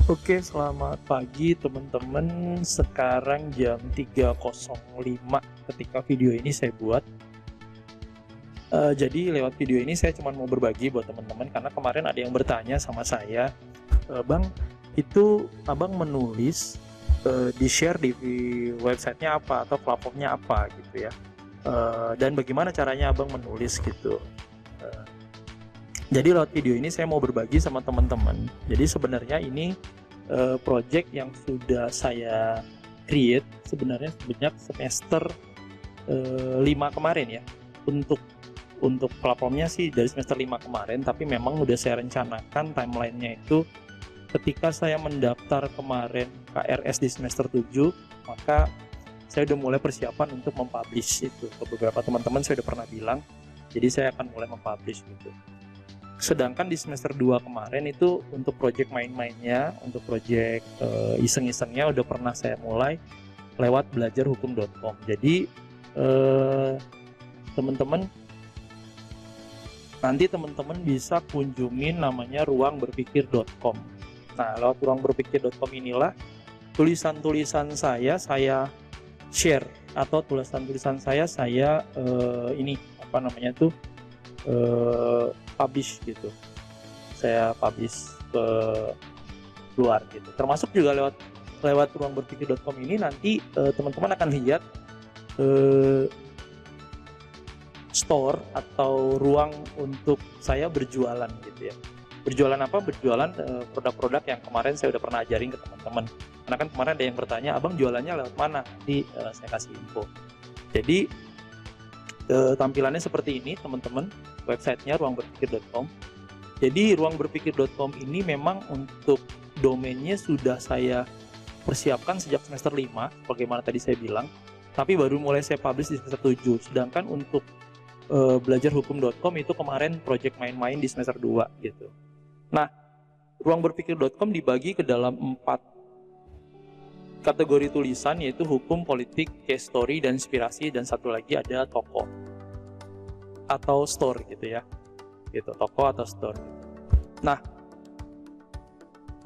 Oke, selamat pagi teman-teman. Sekarang jam 3.05 ketika video ini saya buat. Jadi lewat video ini saya cuma mau berbagi buat teman-teman karena kemarin ada yang bertanya sama saya, Bang, itu Abang menulis di-share di websitenya apa atau platformnya apa gitu ya. Dan bagaimana caranya Abang menulis gitu. Eh, jadi lewat video ini saya mau berbagi sama teman-teman. Jadi sebenarnya ini project yang sudah saya create sebenarnya sejak semester 5 kemarin ya. Untuk platformnya sih dari semester 5 kemarin, tapi memang udah saya rencanakan timelinenya itu ketika saya mendaftar kemarin KRS di semester 7, maka saya udah mulai persiapan untuk mempublish itu. Ke beberapa teman-teman saya udah pernah bilang, jadi saya akan mulai mempublish gitu. Sedangkan di semester 2 kemarin itu untuk project main-mainnya, untuk project iseng-isengnya udah pernah saya mulai lewat belajarhukum.com. Jadi teman-teman nanti teman-teman bisa kunjungin namanya ruangberpikir.com. Nah, lewat ruangberpikir.com inilah tulisan-tulisan saya share, atau tulisan-tulisan saya publish gitu. Saya publish ke luar gitu. Termasuk juga lewat ruangberpikir.com ini nanti teman-teman akan lihat store atau ruang untuk saya berjualan gitu ya. Berjualan apa? Berjualan produk-produk yang kemarin saya udah pernah ajarin ke teman-teman. Karena kan kemarin ada yang bertanya, Abang jualannya lewat mana? Nanti saya kasih info. Jadi tampilannya seperti ini teman-teman, websitenya ruangberpikir.com. Jadi ruangberpikir.com ini memang untuk domainnya sudah saya persiapkan sejak semester 5, bagaimana tadi saya bilang, tapi baru mulai saya publish di semester 7. Sedangkan untuk belajarhukum.com itu kemarin project main-main di semester 2 gitu. Nah, ruangberpikir.com dibagi ke dalam 4 kategori tulisan, yaitu hukum, politik, case story, dan inspirasi, dan satu lagi ada toko atau store gitu ya, gitu, toko atau store. Nah,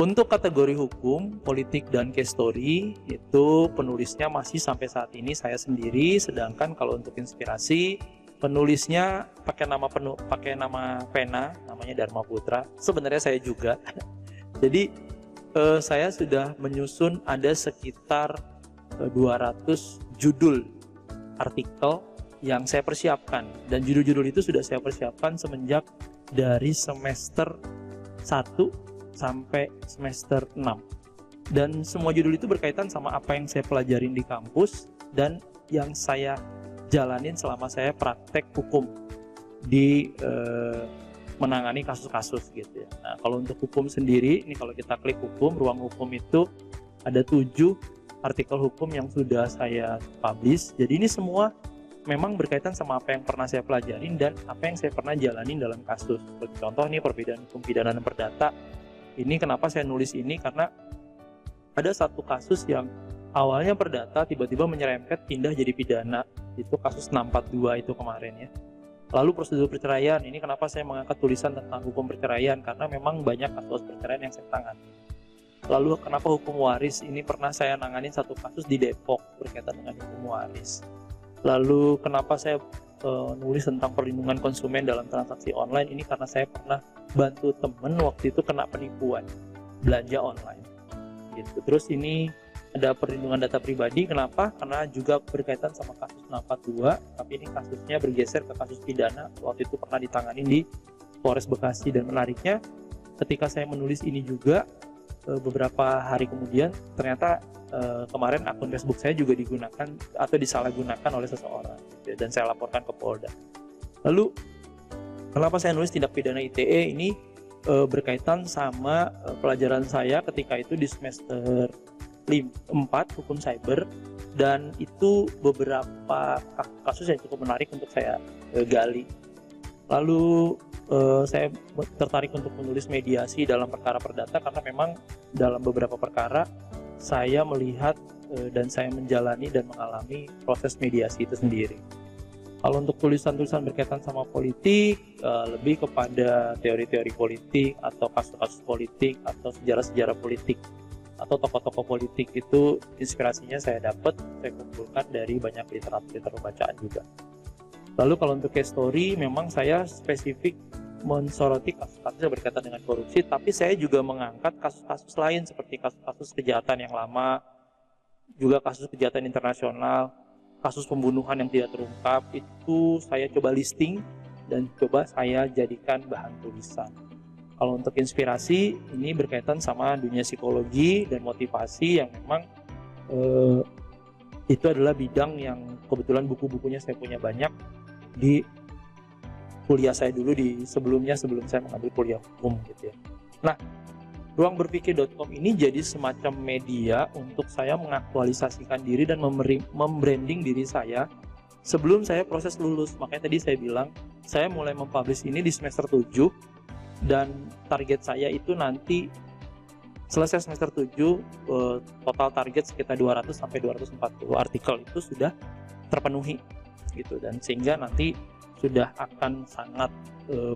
untuk kategori hukum, politik, dan case story itu penulisnya masih sampai saat ini saya sendiri, sedangkan kalau untuk inspirasi penulisnya pakai nama pena, namanya Dharma Putra. Sebenarnya saya juga. Jadi saya sudah menyusun ada sekitar 200 judul artikel yang saya persiapkan, dan judul-judul itu sudah saya persiapkan semenjak dari semester 1 sampai semester 6, dan semua judul itu berkaitan sama apa yang saya pelajarin di kampus dan yang saya jalanin selama saya praktek hukum di menangani kasus-kasus gitu ya. Nah, kalau untuk hukum sendiri, ini kalau kita klik hukum, ruang hukum itu ada 7 artikel hukum yang sudah saya publish. Jadi ini semua memang berkaitan sama apa yang pernah saya pelajarin dan apa yang saya pernah jalanin dalam kasus. Seperti contoh nih, perbedaan hukum pidana dan perdata. Ini kenapa saya nulis ini, karena ada satu kasus yang awalnya perdata tiba-tiba menyerempet pindah jadi pidana. Itu kasus 642 itu kemarin ya. Lalu prosedur perceraian, ini kenapa saya mengangkat tulisan tentang hukum perceraian, karena memang banyak kasus perceraian yang saya tangani. Lalu kenapa hukum waris, ini pernah saya nanganin satu kasus di Depok berkaitan dengan hukum waris. Lalu kenapa saya nulis tentang perlindungan konsumen dalam transaksi online, ini karena saya pernah bantu temen waktu itu kena penipuan belanja online gitu. Terus ini ada perlindungan data pribadi, kenapa? Karena juga berkaitan sama kasus 642, tapi ini kasusnya bergeser ke kasus pidana, waktu itu pernah ditangani di Polres Bekasi. Dan menariknya ketika saya menulis ini juga beberapa hari kemudian ternyata kemarin akun Facebook saya juga digunakan atau disalahgunakan oleh seseorang gitu, dan saya laporkan ke Polda. Lalu kenapa saya nulis tindak pidana ITE, ini berkaitan sama pelajaran saya ketika itu di semester 4 hukum cyber, dan itu beberapa kasus yang cukup menarik untuk saya gali. Lalu saya tertarik untuk menulis mediasi dalam perkara perdata karena memang dalam beberapa perkara saya melihat dan saya menjalani dan mengalami proses mediasi itu sendiri. Kalau untuk tulisan-tulisan berkaitan sama politik, lebih kepada teori-teori politik atau kasus-kasus politik atau sejarah-sejarah politik atau tokoh-tokoh politik. Itu inspirasinya saya dapat, saya kumpulkan dari banyak literatur bacaan juga. Lalu kalau untuk case story, memang saya spesifik mensoroti kasus-kasus yang berkaitan dengan korupsi, tapi saya juga mengangkat kasus-kasus lain seperti kasus-kasus kejahatan yang lama, juga kasus kejahatan internasional, kasus pembunuhan yang tidak terungkap. Itu saya coba listing dan coba saya jadikan bahan tulisan. Kalau untuk inspirasi, ini berkaitan sama dunia psikologi dan motivasi yang memang itu adalah bidang yang kebetulan buku-bukunya saya punya banyak di kuliah saya dulu sebelum saya mengambil kuliah hukum gitu ya. Nah, ruangberpikir.com ini jadi semacam media untuk saya mengaktualisasikan diri dan membranding diri saya sebelum saya proses lulus. Makanya tadi saya bilang, saya mulai mempublish ini di semester 7 dan target saya itu nanti selesai semester 7 total target sekitar 200 sampai 240 artikel itu sudah terpenuhi gitu, dan sehingga nanti sudah akan sangat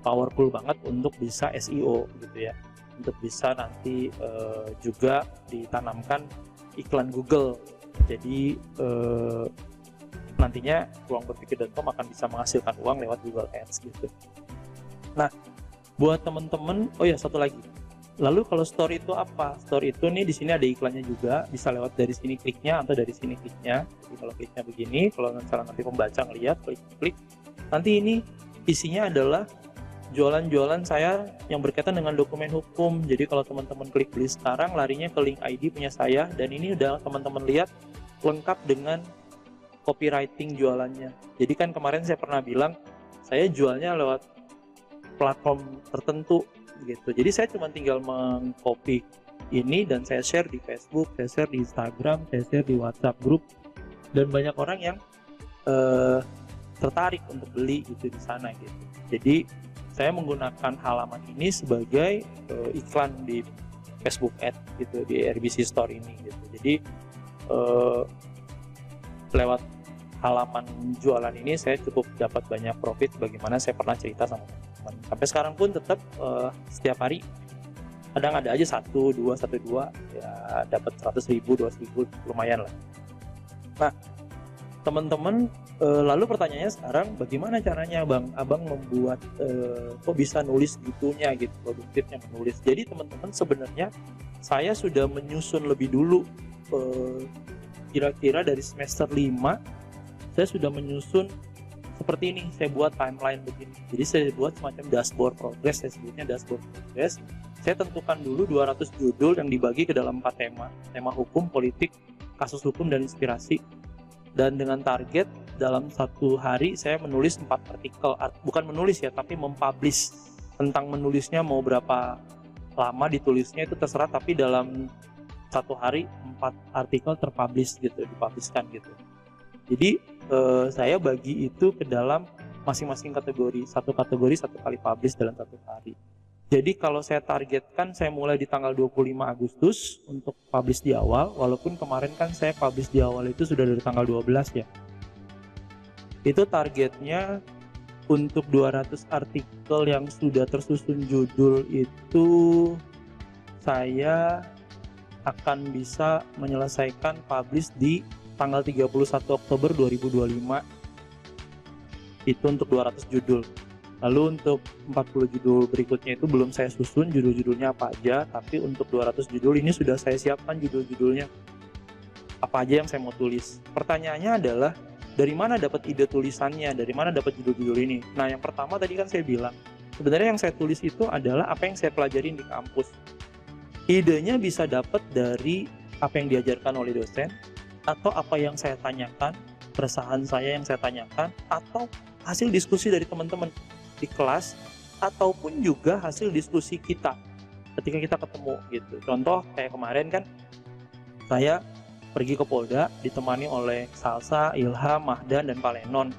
powerful banget untuk bisa SEO gitu ya, untuk bisa nanti juga ditanamkan iklan Google. Jadi nantinya ruangberpikir.com akan bisa menghasilkan uang lewat Google Ads gitu. Nah, buat temen-temen, oh ya satu lagi. Lalu kalau story itu apa? Story itu nih di sini ada iklannya juga, bisa lewat dari sini kliknya atau dari sini kliknya. Jadi kalau kliknya begini, kalau misalnya nanti pembaca ngelihat klik, nanti ini isinya adalah jualan-jualan saya yang berkaitan dengan dokumen hukum. Jadi kalau teman-teman klik beli sekarang, larinya ke link ID punya saya, dan ini udah teman-teman lihat lengkap dengan copywriting jualannya. Jadi kan kemarin saya pernah bilang saya jualnya lewat platform tertentu gitu. Jadi saya cuma tinggal mengcopy ini dan saya share di Facebook, saya share di Instagram, saya share di WhatsApp group, dan banyak orang yang tertarik untuk beli gitu di sana gitu. Jadi saya menggunakan halaman ini sebagai iklan di Facebook Ad gitu, di RBC Store ini gitu. Jadi lewat halaman jualan ini saya cukup dapat banyak profit, bagaimana saya pernah cerita sama teman-teman. Sampai sekarang pun tetap setiap hari kadang ada aja 1, 2 ya dapat 100.000, 200.000, lumayan lah. Nah, teman-teman, lalu pertanyaannya sekarang, bagaimana caranya abang membuat kok bisa nulis gitunya gitu, produktifnya menulis. Jadi teman-teman, sebenarnya saya sudah menyusun lebih dulu, kira-kira dari semester 5 saya sudah menyusun seperti ini. Saya buat timeline begini, jadi saya buat semacam dashboard progress, saya sebutnya dashboard progress. Saya tentukan dulu 200 judul yang dibagi ke dalam 4 tema hukum, politik, kasus hukum, dan inspirasi. Dan dengan target dalam satu hari saya menulis 4 artikel, bukan menulis ya, tapi mempublish. Tentang menulisnya mau berapa lama ditulisnya itu terserah, tapi dalam satu hari 4 artikel terpublish gitu, dipublishkan gitu. Jadi saya bagi itu ke dalam masing-masing kategori, satu kali publish dalam satu hari. Jadi kalau saya targetkan, saya mulai di tanggal 25 Agustus untuk publish di awal, walaupun kemarin kan saya publish di awal itu sudah dari tanggal 12 ya. Itu targetnya untuk 200 artikel yang sudah tersusun judul itu, saya akan bisa menyelesaikan publish di tanggal 31 Oktober 2025. Itu untuk 200 judul. Lalu untuk 40 judul berikutnya itu belum saya susun judul-judulnya apa aja, tapi untuk 200 judul ini sudah saya siapkan judul-judulnya apa aja yang saya mau tulis. Pertanyaannya adalah, dari mana dapat ide tulisannya, dari mana dapat judul-judul ini? Nah, yang pertama tadi kan saya bilang, sebenarnya yang saya tulis itu adalah apa yang saya pelajarin di kampus. Idenya bisa dapat dari apa yang diajarkan oleh dosen, atau apa yang saya tanyakan, keresahan saya yang saya tanyakan, atau hasil diskusi dari teman-teman di kelas, ataupun juga hasil diskusi kita ketika kita ketemu gitu. Contoh kayak kemarin kan saya pergi ke Polda ditemani oleh Salsa, Ilham, Mahdan, dan Palenon.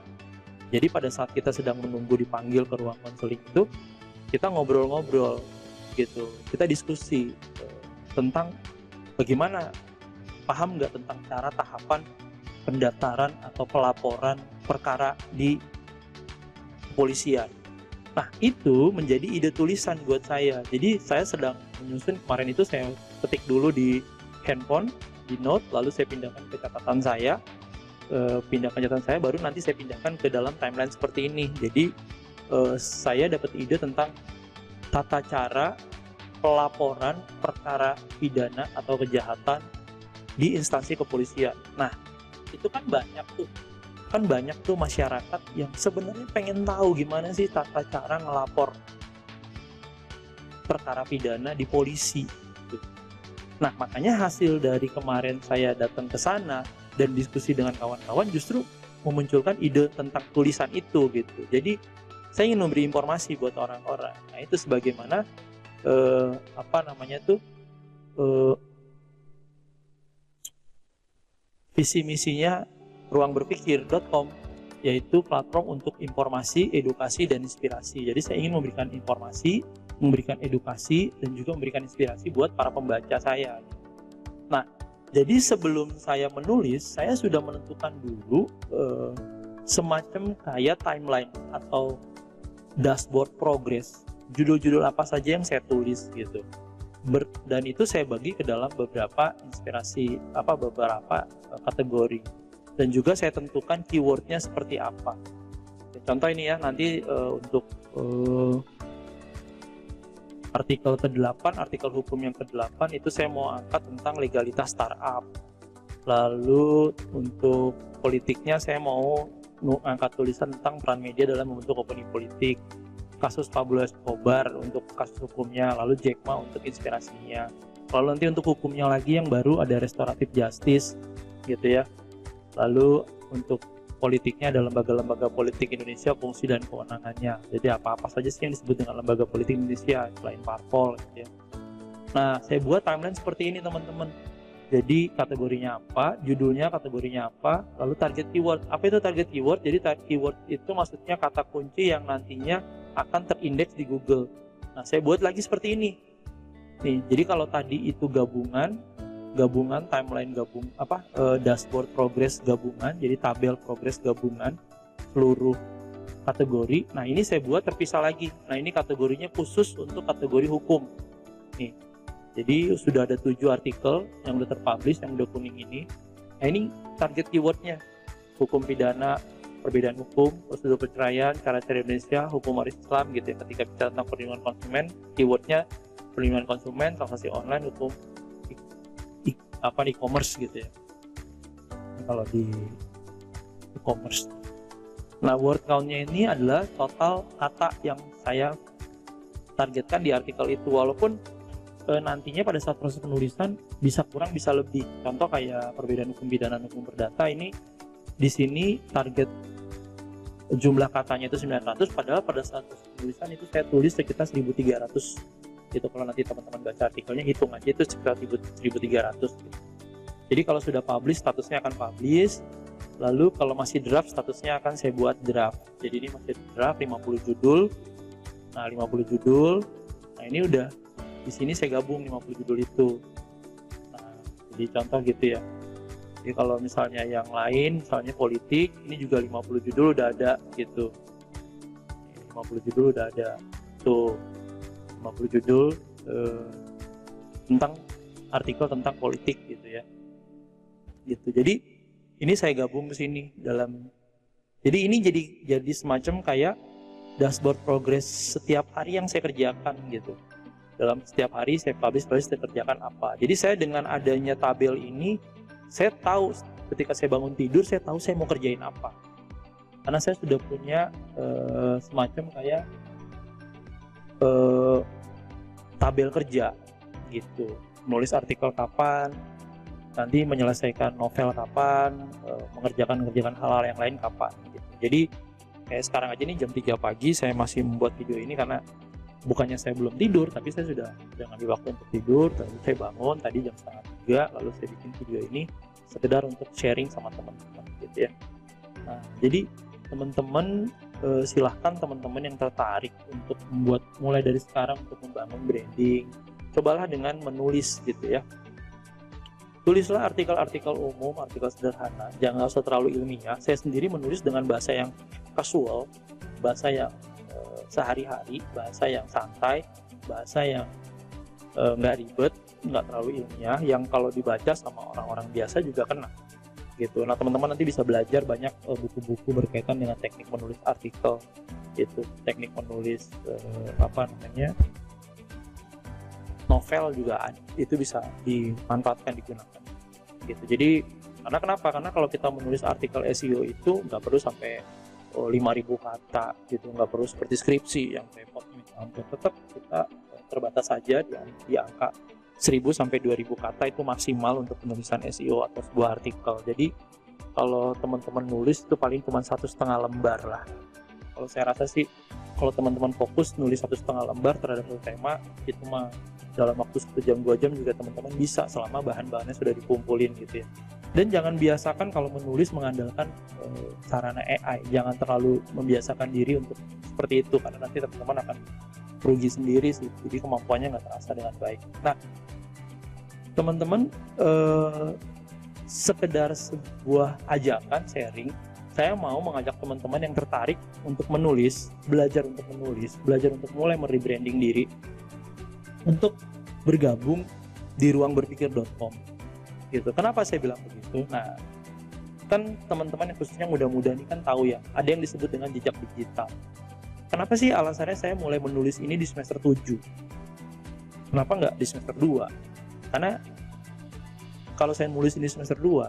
Jadi pada saat kita sedang menunggu dipanggil ke ruang konseling itu, kita ngobrol-ngobrol gitu, kita diskusi tentang bagaimana, paham nggak tentang cara tahapan pendaftaran atau pelaporan perkara di kepolisian. Nah, itu menjadi ide tulisan buat saya. Jadi saya sedang menyusun, kemarin itu saya ketik dulu di handphone, di note, lalu saya pindahkan ke catatan saya, baru nanti saya pindahkan ke dalam timeline seperti ini. Jadi saya dapat ide tentang tata cara pelaporan perkara pidana atau kejahatan di instansi kepolisian. Nah, itu kan banyak tuh masyarakat yang sebenarnya pengen tahu gimana sih tata cara ngelapor perkara pidana di polisi. Nah, makanya hasil dari kemarin saya datang ke sana dan diskusi dengan kawan-kawan justru memunculkan ide tentang tulisan itu gitu. Jadi saya ingin memberi informasi buat orang-orang. Nah, itu sebagaimana visi misinya ruangberpikir.com, yaitu platform untuk informasi, edukasi, dan inspirasi. Jadi saya ingin memberikan informasi, memberikan edukasi, dan juga memberikan inspirasi buat para pembaca saya. Nah, jadi sebelum saya menulis, saya sudah menentukan dulu semacam kayak timeline atau dashboard progress, judul-judul apa saja yang saya tulis gitu. Dan itu saya bagi ke dalam beberapa beberapa kategori. Dan juga saya tentukan keywordnya seperti apa. Contoh ini ya, nanti untuk artikel ke-8, artikel hukum yang ke-8 itu saya mau angkat tentang legalitas startup. Lalu untuk politiknya saya mau angkat tulisan tentang peran media dalam membentuk opini politik. Kasus Pablo Escobar untuk kasus hukumnya, lalu Jack Ma untuk inspirasinya. Lalu nanti untuk hukumnya lagi yang baru ada restoratif justice gitu ya. Lalu untuk politiknya ada lembaga-lembaga politik Indonesia, fungsi dan kewenangannya. Jadi apa-apa saja sih yang disebut dengan lembaga politik Indonesia selain parpol gitu ya. Nah, saya buat timeline seperti ini teman-teman. Jadi kategorinya apa, judulnya kategorinya apa, lalu target keyword. Apa itu target keyword? Jadi target keyword itu maksudnya kata kunci yang nantinya akan terindeks di Google. Nah, saya buat lagi seperti ini. Nih, jadi kalau tadi itu gabungan timeline dashboard progress gabungan, jadi tabel progress gabungan seluruh kategori. Nah, ini saya buat terpisah lagi. Nah, ini kategorinya khusus untuk kategori hukum. Nih. Jadi sudah ada 7 artikel yang udah terpublish, yang udah kuning ini. Nah, ini target keywordnya. Hukum pidana, perbedaan hukum, prosedur perceraian, cara-cara Indonesia, hukum waris Islam gitu ya. Ketika bicara tentang perlindungan konsumen, keywordnya perlindungan konsumen, transaksi online, hukum e-commerce gitu ya. Kalau di e-commerce. Nah, word count-nya ini adalah total kata yang saya targetkan di artikel itu, walaupun nantinya pada saat proses penulisan bisa kurang bisa lebih. Contoh kayak perbedaan hukum pidana dan hukum perdata, ini di sini target jumlah katanya itu 900, padahal pada saat proses penulisan itu saya tulis sekitar 1300 gitu. Kalau nanti teman-teman baca artikelnya hitung aja itu sekitar 1300 gitu. Jadi kalau sudah publish statusnya akan publish, lalu kalau masih draft statusnya akan saya buat draft. Jadi ini masih draft 50 judul. Nah, 50 judul. Nah, ini udah di sini saya gabung 50 judul itu. Nah, jadi contoh gitu ya. Jadi kalau misalnya yang lain, misalnya politik, ini juga 50 judul udah ada gitu. 50 judul udah ada. Tuh, 50 judul tentang artikel tentang politik gitu ya. Gitu. Jadi ini saya gabung ke sini dalam. Jadi ini jadi semacam kayak dashboard progress setiap hari yang saya kerjakan gitu. Dalam setiap hari saya publish saya kerjakan apa. Jadi saya dengan adanya tabel ini, saya tahu ketika saya bangun tidur, saya tahu saya mau kerjain apa. Karena saya sudah punya semacam kayak tabel kerja gitu. Menulis artikel kapan, nanti menyelesaikan novel kapan, mengerjakan hal-hal yang lain kapan gitu. Jadi kayak sekarang aja nih jam 3 pagi saya masih membuat video ini karena bukannya saya belum tidur, tapi saya sudah ngambil waktu untuk tidur. Lalu saya bangun tadi jam 2:30, lalu saya bikin video ini sekedar untuk sharing sama teman-teman gitu ya. Nah, jadi teman-teman silahkan teman-teman yang tertarik untuk membuat mulai dari sekarang untuk membangun branding, cobalah dengan menulis gitu ya. Tulislah artikel-artikel umum, artikel sederhana, jangan usah terlalu ilmiah. Saya sendiri menulis dengan bahasa yang casual, bahasa yang sehari-hari, bahasa yang santai, bahasa yang nggak ribet, nggak terlalu ilmiah, yang kalau dibaca sama orang-orang biasa juga kena gitu. Nah, teman-teman nanti bisa belajar banyak buku-buku berkaitan dengan teknik menulis artikel, gitu, teknik menulis novel juga ada, itu bisa dimanfaatkan, digunakan gitu. Jadi karena kenapa? Karena kalau kita menulis artikel SEO itu nggak perlu sampai 5.000 kata gitu, nggak perlu seperti skripsi yang repot, tetap kita terbatas saja di angka 1.000 sampai 2.000 kata itu maksimal untuk penulisan SEO atau sebuah artikel. Jadi kalau teman-teman nulis itu paling cuma 1,5 lembar lah. Kalau saya rasa sih, kalau teman-teman fokus nulis 1,5 lembar terhadap satu tema, itu mah dalam waktu 1 jam 2 jam juga teman-teman bisa, selama bahan-bahannya sudah dikumpulin gitu ya. Dan jangan biasakan kalau menulis mengandalkan sarana AI. Jangan terlalu membiasakan diri untuk seperti itu, karena nanti teman-teman akan rugi sendiri sih. Jadi kemampuannya nggak terasa dengan baik. Nah, teman-teman, sekedar sebuah ajakan sharing, saya mau mengajak teman-teman yang tertarik untuk menulis, belajar untuk mulai merebranding diri, untuk bergabung di ruangberpikir.com gitu. Kenapa saya bilang begitu? Nah, kan teman-teman yang khususnya muda-muda ini kan tahu ya, ada yang disebut dengan jejak digital. Kenapa sih alasannya saya mulai menulis ini di semester 7? Kenapa nggak di semester 2? Karena kalau saya nulis ini semester 2,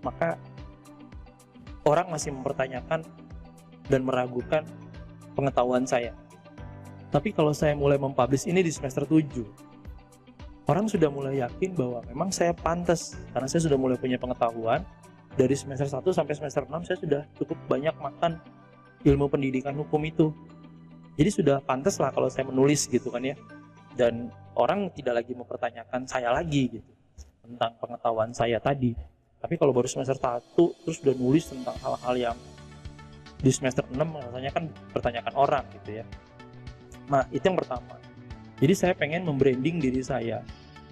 maka orang masih mempertanyakan dan meragukan pengetahuan saya. Tapi kalau saya mulai mempublish ini di semester 7, orang sudah mulai yakin bahwa memang saya pantas, karena saya sudah mulai punya pengetahuan. Dari semester 1 sampai semester 6 saya sudah cukup banyak makan ilmu pendidikan hukum itu. Jadi sudah pantas lah kalau saya menulis gitu kan ya. Dan orang tidak lagi mempertanyakan saya lagi gitu tentang pengetahuan saya tadi. Tapi kalau baru semester 1 terus udah nulis tentang hal-hal yang di semester 6 rasanya kan pertanyakan orang gitu ya. Nah, itu yang pertama. Jadi saya pengen membranding diri saya.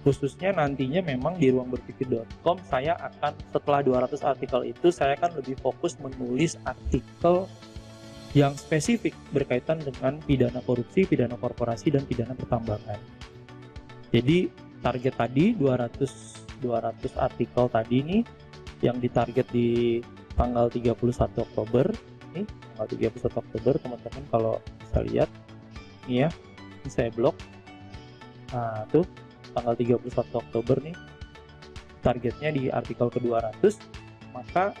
Khususnya nantinya memang di ruangberpikir.com saya akan, setelah 200 artikel itu, saya akan lebih fokus menulis artikel yang spesifik berkaitan dengan pidana korupsi, pidana korporasi, dan pidana pertambangan. Jadi target tadi 200 artikel tadi nih yang ditarget di tanggal 31 Oktober. Nih, tanggal 31 Oktober teman-teman kalau bisa lihat nih ya, ini saya blok. Nah, tuh tanggal 31 Oktober nih targetnya di artikel ke-200. Maka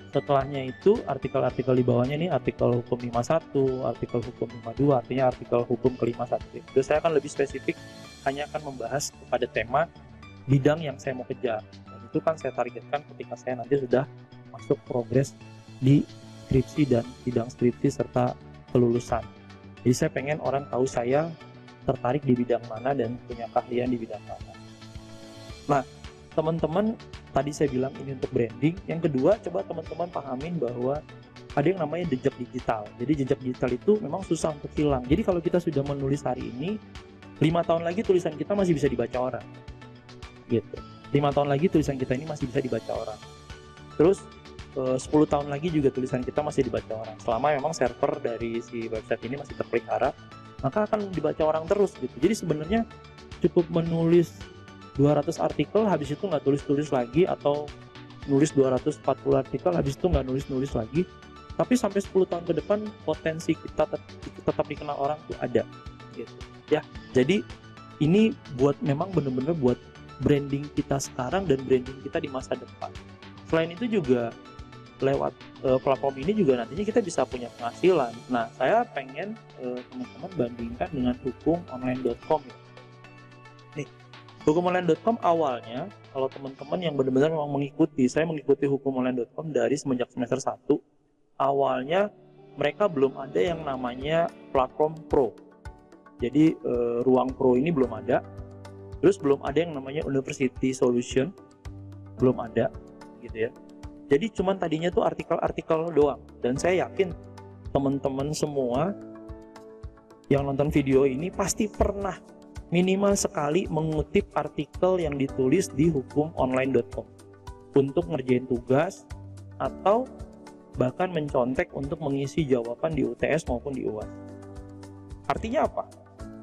setelahnya itu artikel-artikel di bawahnya nih, artikel hukum 51, artikel hukum 52, artinya artikel hukum ke-51. Itu saya akan lebih spesifik, hanya akan membahas kepada tema bidang yang saya mau kejar. Dan itu kan saya targetkan ketika saya nanti sudah masuk progres di skripsi dan bidang skripsi serta kelulusan. Jadi saya pengen orang tahu saya tertarik di bidang mana dan punya keahlian di bidang mana. Nah, teman-teman, tadi saya bilang ini untuk branding. Yang kedua, coba teman-teman pahamin bahwa ada yang namanya jejak digital. Jadi jejak digital itu memang susah untuk hilang. Jadi kalau kita sudah menulis hari ini, 5 tahun lagi tulisan kita masih bisa dibaca orang gitu. 5 tahun lagi tulisan kita ini masih bisa dibaca orang. Terus 10 tahun lagi juga tulisan kita masih dibaca orang. Selama memang server dari si website ini masih terpelihara, maka akan dibaca orang terus gitu. Jadi sebenarnya cukup menulis 200 artikel, habis itu nggak tulis-tulis lagi, atau nulis 240 artikel, habis itu nggak nulis-nulis lagi. Tapi sampai 10 tahun ke depan potensi kita tetap dikenal orang tuh ada gitu ya. Jadi ini memang benar-benar buat branding kita sekarang dan branding kita di masa depan. Selain itu juga lewat platform ini juga nantinya kita bisa punya penghasilan. Nah, saya pengen teman-teman bandingkan dengan hukumonline.com ya. Nih, hukumonline.com awalnya, kalau teman-teman yang benar-benar memang mengikuti, saya mengikuti hukumonline.com dari semenjak semester 1. Awalnya mereka belum ada yang namanya platform pro. Jadi ruang pro ini belum ada. Terus belum ada yang namanya University Solution, belum ada gitu ya. Jadi cuman tadinya tuh artikel-artikel doang. Dan saya yakin teman-teman semua yang nonton video ini pasti pernah minimal sekali mengutip artikel yang ditulis di hukumonline.com untuk ngerjain tugas atau bahkan mencontek untuk mengisi jawaban di UTS maupun di UAS. Artinya apa?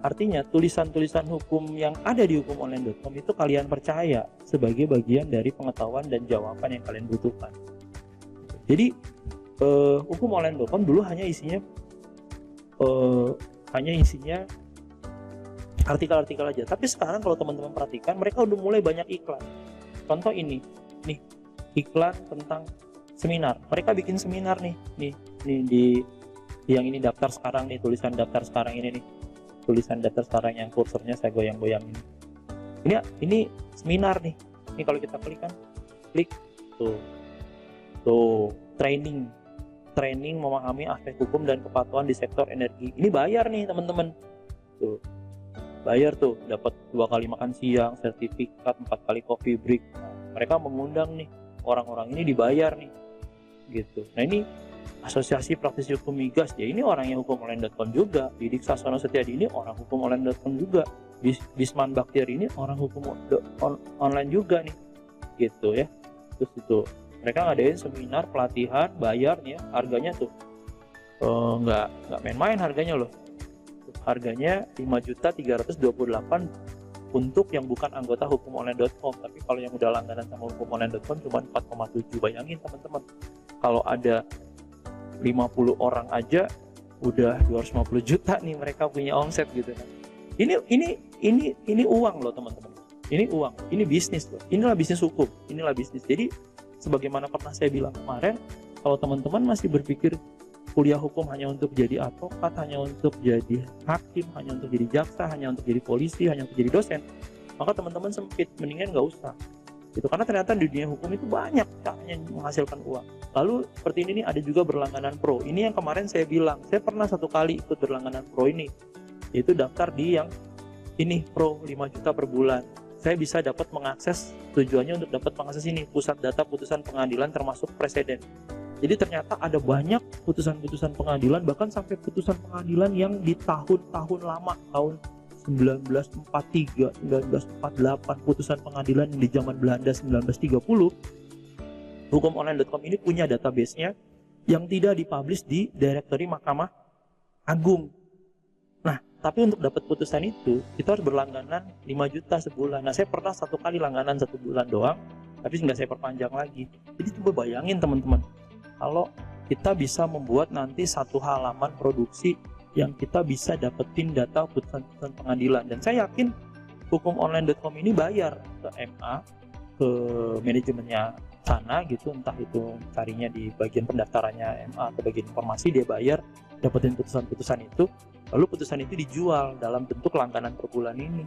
Artinya tulisan-tulisan hukum yang ada di hukumonline.com itu kalian percaya sebagai bagian dari pengetahuan dan jawaban yang kalian butuhkan. Jadi hukumonline.com dulu hanya isinya artikel-artikel aja. Tapi sekarang kalau teman-teman perhatikan, mereka udah mulai banyak iklan. Contoh ini, nih iklan tentang seminar. Mereka bikin seminar nih di yang ini daftar sekarang nih, tulisan daftar sekarang ini nih, tulisan daftar sekarang yang kursornya saya goyang-goyang ini. Ini seminar nih. Ini kalau kita klik tuh training memahami aspek hukum dan kepatuhan di sektor energi. Ini bayar nih teman-teman. Tuh. Bayar tuh, dapat 2 kali makan siang, sertifikat 4 kali coffee break. Nah, mereka mengundang nih orang-orang ini, dibayar nih. Gitu. Nah, ini Asosiasi Praktisi Hukum Migas, ya ini orangnya hukumonline.com juga. Didik Sasono Setiadi ini orang hukumonline.com juga. Bisman Baktiar ini orang hukum online juga nih. Gitu ya. Terus itu mereka ngadain seminar pelatihan, bayar nih ya, harganya tuh nggak main-main harganya loh. Harganya 5.328 untuk yang bukan anggota hukumonline.com. Tapi kalau yang udah langganan sama hukumonline.com cuma 4,7. Bayangin teman-teman, kalau ada 50 orang aja udah 250 juta nih mereka punya omset gitu kan. Ini uang loh teman-teman. Ini uang, ini bisnis loh. Inilah bisnis hukum, inilah bisnis. Jadi sebagaimana pernah saya bilang kemarin, kalau teman-teman masih berpikir kuliah hukum hanya untuk jadi advokat, hanya untuk jadi hakim, hanya untuk jadi jaksa, hanya untuk jadi polisi, hanya untuk jadi dosen, maka teman-teman sempit, mendingan nggak usah. Gitu. Karena ternyata di dunia hukum itu banyak caranya menghasilkan uang. Lalu seperti ini nih, ada juga berlangganan pro. Ini yang kemarin saya bilang, saya pernah 1 kali ikut berlangganan pro ini, yaitu daftar di yang ini pro 5 juta per bulan. Saya bisa dapat mengakses, tujuannya untuk dapat mengakses ini, pusat data putusan pengadilan termasuk preseden. Jadi ternyata ada banyak putusan-putusan pengadilan, bahkan sampai putusan pengadilan yang di tahun-tahun lama, tahun 1943, 1948, putusan pengadilan yang di zaman Belanda 1930. Hukumonline.com ini punya database-nya yang tidak dipublish di Directory Mahkamah Agung. Nah, tapi untuk dapat putusan itu, kita harus berlangganan 5 juta sebulan. Nah, saya pernah 1 kali langganan 1 bulan doang, tapi nggak saya perpanjang lagi. Jadi coba bayangin teman-teman, kalau kita bisa membuat nanti 1 halaman produksi yang kita bisa dapetin data putusan-putusan pengadilan. Dan saya yakin hukumonline.com ini bayar ke MA, ke manajemennya sana gitu, entah itu carinya di bagian pendaftarannya MA atau bagian informasi, dia bayar dapetin putusan-putusan itu, lalu putusan itu dijual dalam bentuk langganan per bulan ini.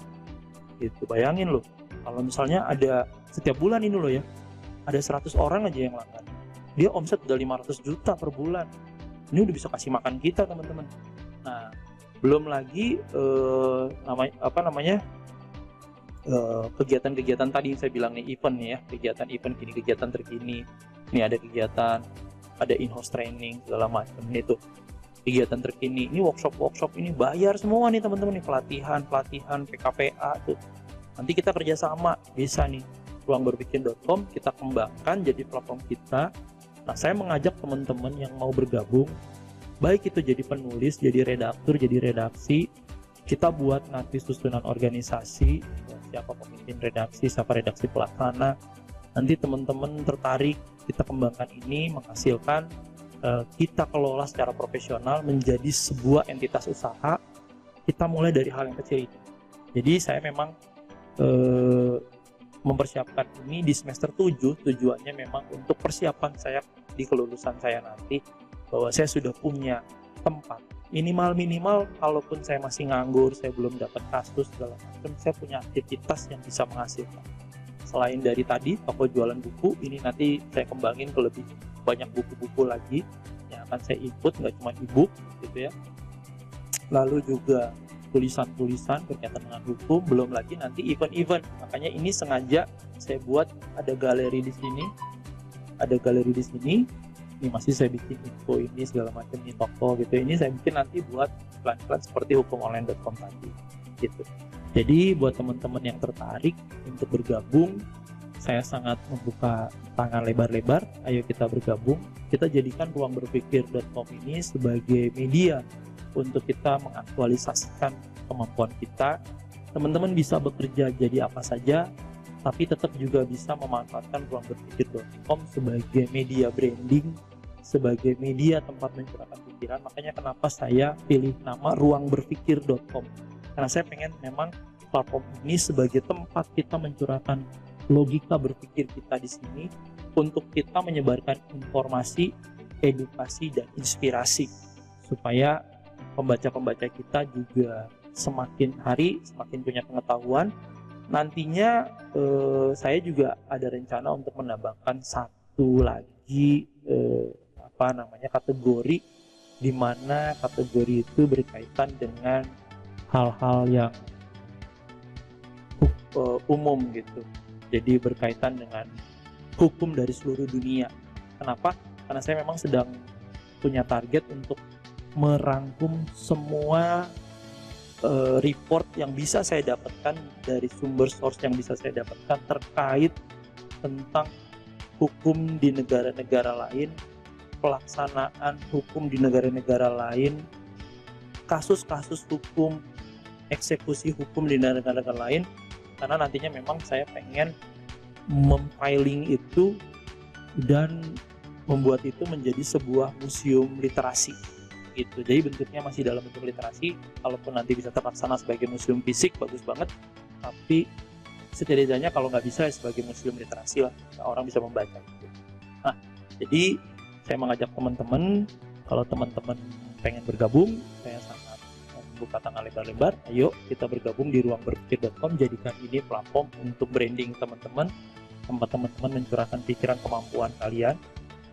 Gitu. Bayangin loh, kalau misalnya ada setiap bulan ini loh ya, ada 100 orang aja yang langganan, dia omset udah 500 juta per bulan. Ini udah bisa kasih makan kita teman-teman. Nah, belum lagi kegiatan-kegiatan tadi yang saya bilang nih, event nih ya, kegiatan-event gini, kegiatan terkini. Ini ada kegiatan, ada in-house training segala macam itu. Kegiatan terkini, ini workshop ini bayar semua nih teman-teman nih, pelatihan PKPA tuh. Nanti kita kerjasama, bisa nih ruangberpikir.com kita kembangkan jadi platform kita. Nah, saya mengajak teman-teman yang mau bergabung, baik itu jadi penulis, jadi redaktur, jadi redaksi, kita buat nanti susunan organisasi, siapa pemimpin redaksi, siapa redaksi pelaksana. Nanti teman-teman tertarik, kita kembangkan ini, menghasilkan, kita kelola secara profesional menjadi sebuah entitas usaha. Kita mulai dari hal yang kecil ini. Jadi saya memang mempersiapkan ini di semester 7, tujuannya memang untuk persiapan saya di kelulusan saya nanti, bahwa saya sudah punya tempat minimal kalaupun saya masih nganggur, saya belum dapat kasus segala macam, saya punya aktivitas yang bisa menghasilkan. Selain dari tadi toko jualan buku, ini nanti saya kembangin ke lebih banyak buku-buku lagi yang akan saya input, nggak cuma e-book gitu ya. Lalu juga tulisan-tulisan berkaitan dengan hukum, belum lagi nanti event-event. Makanya ini sengaja saya buat ada galeri di sini, ini masih saya bikin info ini segala macam di toko gitu. Ini saya bikin nanti buat iklan-iklan seperti hukumonline.com tadi gitu. Jadi buat teman-teman yang tertarik untuk bergabung, saya sangat membuka tangan lebar-lebar. Ayo kita bergabung, kita jadikan ruangberpikir.com ini sebagai media untuk kita mengaktualisasikan kemampuan kita. Teman-teman bisa bekerja jadi apa saja, tapi tetap juga bisa memanfaatkan ruangberpikir.com sebagai media branding, sebagai media tempat mencurahkan pikiran. Makanya kenapa saya pilih nama ruangberpikir.com, karena saya pengen memang platform ini sebagai tempat kita mencurahkan logika berpikir kita di sini untuk kita menyebarkan informasi, edukasi, dan inspirasi supaya pembaca-pembaca kita juga semakin hari semakin punya pengetahuan. Nantinya saya juga ada rencana untuk menambahkan satu lagi kategori, di mana kategori itu berkaitan dengan hal-hal yang umum gitu. Jadi berkaitan dengan hukum dari seluruh dunia. Kenapa? Karena saya memang sedang punya target untuk merangkum semua report yang bisa saya dapatkan dari sumber source yang bisa saya dapatkan terkait tentang hukum di negara-negara lain, pelaksanaan hukum di negara-negara lain, kasus-kasus hukum, eksekusi hukum di negara-negara lain. Karena nantinya memang saya pengen mempiling itu dan membuat itu menjadi sebuah museum literasi gitu. Jadi bentuknya masih dalam bentuk literasi, kalaupun nanti bisa terlaksana sebagai museum fisik bagus banget, tapi setidaknya kalau nggak bisa ya sebagai museum literasi lah, orang bisa membaca gitu. Nah, jadi saya mengajak teman-teman, kalau teman-teman pengen bergabung, saya sangat buka tangan lebar-lebar. Ayo kita bergabung di ruangberpikir.com, jadikan ini platform untuk branding teman-teman, tempat teman-teman mencurahkan pikiran, kemampuan kalian.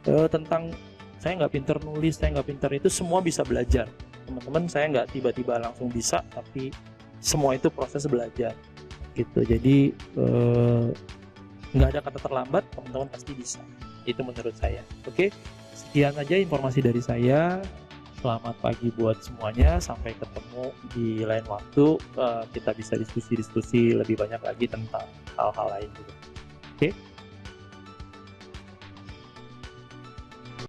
Tentang saya nggak pinter nulis, saya nggak pinter itu, semua bisa belajar teman-teman. Saya nggak tiba-tiba langsung bisa, tapi semua itu proses belajar gitu. Jadi nggak ada kata terlambat, teman-teman pasti bisa, itu menurut saya. Oke, sekian aja informasi dari saya. Selamat pagi buat semuanya, sampai ketemu di lain waktu. Kita bisa diskusi-diskusi lebih banyak lagi tentang hal-hal lain juga. Oke.